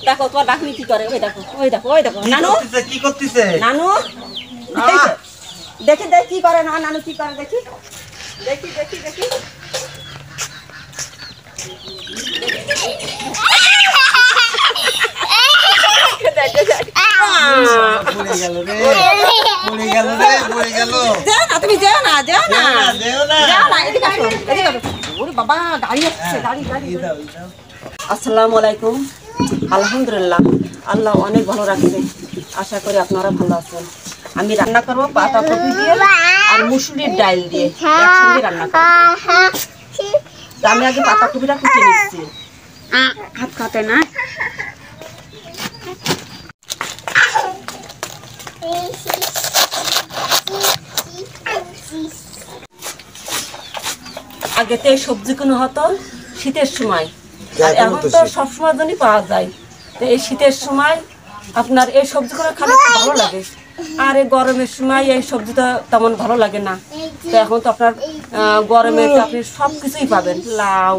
দেখো তোমার ডাকনি কি করে, ওই দেখো ওই দেখো ওই দেখো নানু কি করতেছে নানু দেখি দেখি কি করে না নানু কি করে দেখি দেখি দেখি দেখি তুমি যেও না বাবা গাড়ি আসছে গাড়ি গাড়ি। আসসালামু আলাইকুম। আলহামদুলিল্লাহ, আল্লাহ অনেক ভালো রাখছে, আশা করি আপনারা ভালো আছেন। আমি রান্না করবো পাতাকপি দিয়ে আর মুসুরির ডাল দিয়ে একসঙ্গে রান্না করবো। আমি আগে পাতাকপিটা কুটে নিচ্ছি, হাত খাতে না। আগে তো এই সবজি কোনো হতো শীতের সময়, আর এখন তো সবসময় জন্যই পাওয়া যায়। তো এই শীতের সময় আপনার এই সবজিগুলো খালে ভালো লাগে, আর এই গরমের সময় এই সবজিটা তেমন ভালো লাগে না। তো এখন তো আপনার গরমে তো আপনি সব কিছুই পাবেন, লাউ,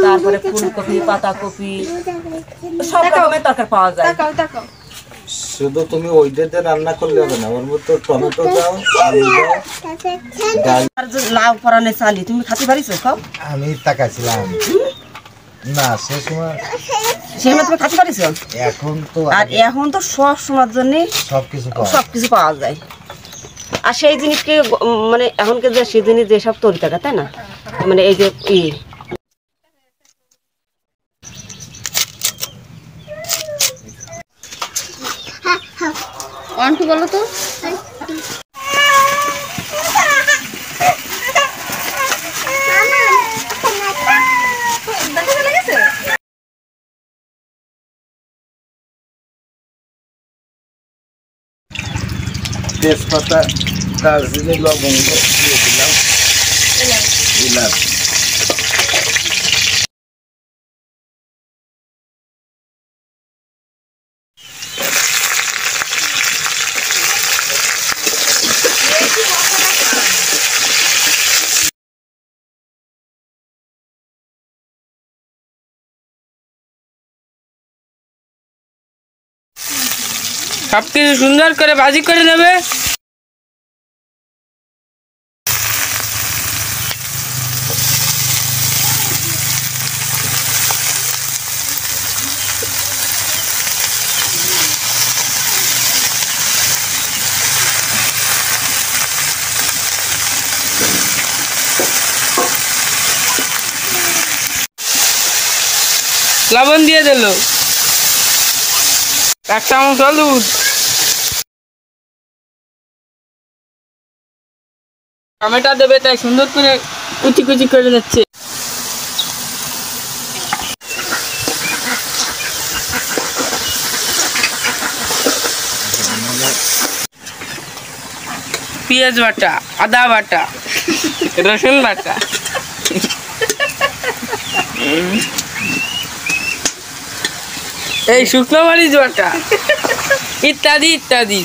তারপরে ফুলকপি, পাতাকপি, সব রকমের তরকারি পাওয়া যায়। শুধু তুমি ওইটাতে রান্না করলে হবে না, ওর মধ্যে টমেটো দাও, আলু দাও, ডাল। আর যে লাউ পরানে চালি তুমি খাতে পারিস? খাও। আমি তাকাইছিলাম না সে সময় তুমি খাতে পারিস? এখন তো আর এখন তো সব সময়ের জন্য সবকিছু পাওয়া যায়। আর সেই জিনিসকে মানে এখনকে যে সেই জিনিস যেসব তৈরি থাকে তাই না, মানে এই যে অন্টু বলো তো তেজপাতা, দারচিনি, লবঙ্গ দিয়ে দিলাম, এলাচ। সবকিছু সুন্দর করে ভাজি করে নেবে। লবণ দিয়ে দিল, 1 চামচ হলুদ, টমেটো দেবে, তাই সুন্দর করে কুচি কুচি করে নিচ্ছে। পেঁয়াজ বাটা, আদা বাটা, রসুন বাটা, এই শুকনো মরিচ বাটা, ইত্যাদি ইত্যাদি।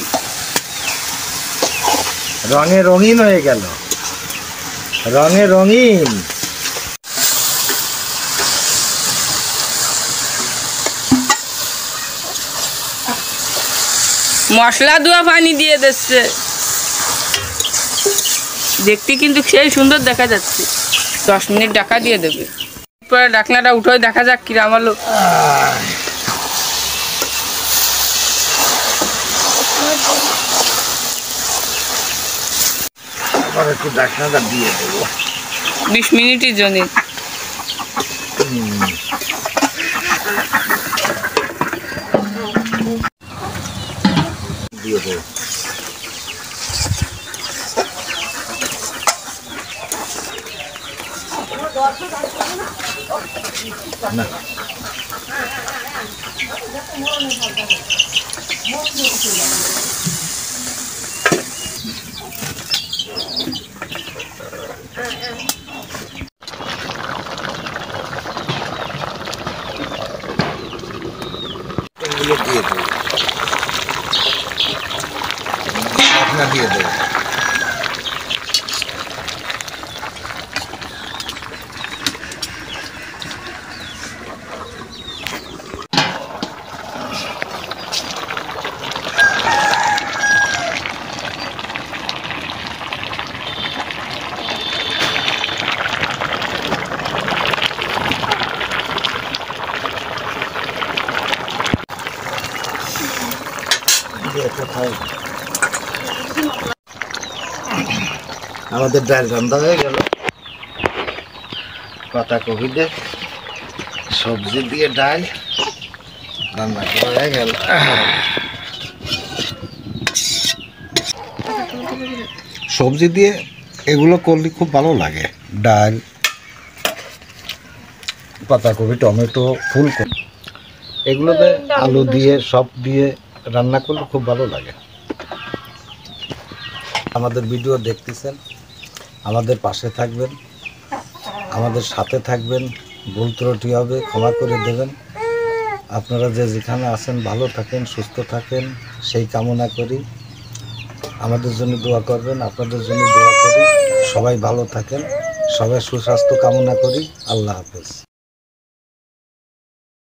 রঙে রঙিন হয়ে গেল, রঙে রঙিন। মশলা ধোয়া পানি দিয়ে দিচ্ছে, দেখতে কিন্তু সেই সুন্দর দেখা যাচ্ছে। 10 মিনিট ঢাকা দিয়ে দেবে, পরে ঢাকনাটা উঠে দেখা যাক কিরাম হলো। আবার একটু ঢাকনাটা দিয়ে দেবো 20 মিনিটের জন্য। দিয়ে দেবো। না এগুলো দিয়ে দেবো, ঢাকনা দিয়ে দেবো। খাই। আমাদের ডাল রান্না হয়ে গেল, পাতাকপি দিয়ে সবজি দিয়ে ডাল রান্না করা হয়ে গেল। সবজি দিয়ে এগুলো করলে খুব ভালো লাগে, ডাল, পাতাকপি, টমেটো, ফুলকপি, এগুলোতে আলু দিয়ে সব দিয়ে রান্না করলে খুব ভালো লাগে। আমাদের ভিডিও দেখতেছেন, আমাদের পাশে থাকবেন, আমাদের সাথে থাকবেন। ভুল ত্রুটি হবে ক্ষমা করে দেবেন। আপনারা যে যেখানে আছেন ভালো থাকেন, সুস্থ থাকেন, সেই কামনা করি। আমাদের জন্য দোয়া করবেন, আপনাদের জন্য দোয়া করি। সবাই ভালো থাকেন, সবাই সুস্বাস্থ্য কামনা করি। আল্লাহ হাফেজ।